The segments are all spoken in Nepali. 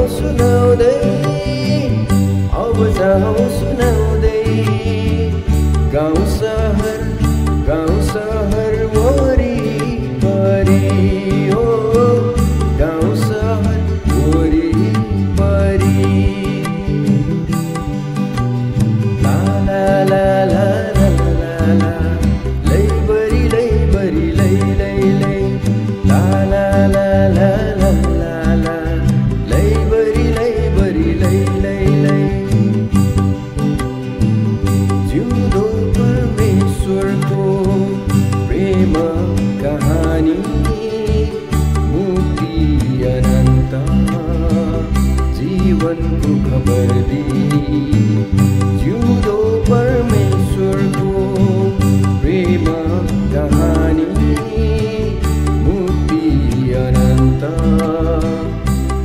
सुनाउँदै अब जाउँ सुनाउँदै गाउँ सहर वरिपरि हो गाउँ सहर वरिपरि ला ला ला ला ला ला ला लैबरी लैबरी लै लै लै ला ला ला ला ला ला ला लैबरी लैबरी लै लै लै जिउँदो परमेश्वरको प्रेम कहानी मुक्ति अनन्त जीवनको खबर दिई जिउँदो परमेश्वरको प्रेम कहानी मुक्ति अनन्त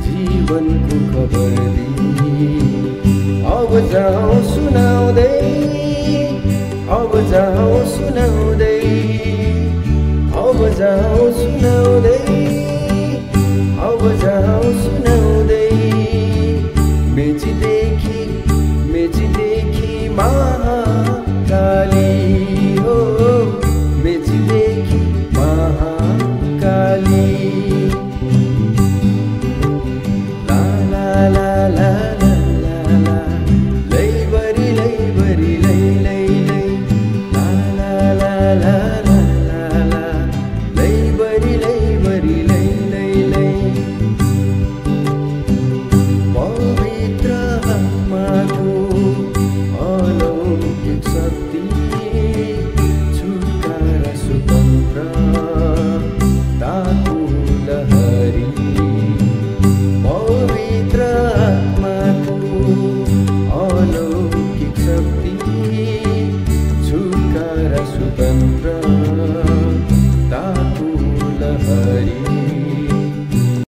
जीवनको खबर दिई अब जाउँ सुनाउँदै अब जाउँ सुनाउँदै अब जाउँ सुनाउँदै अब जाउँ सुनाउँदै मेचीदेखि महाकाली हो मेचीदेखि महाकाली ला ला ला ला ला ला ला लैबरी लैबरी लै लै लै ला ला ला ला ला ला ला लैबरी लैबरी लै लै लै पवित्र आत्माको अलौकिक शक्ति छुटकारा स्वतन्त्रताको लहरी पवित्र आत्माको अलौकिक शक्ति छुटकारा स्वतन्त्रताको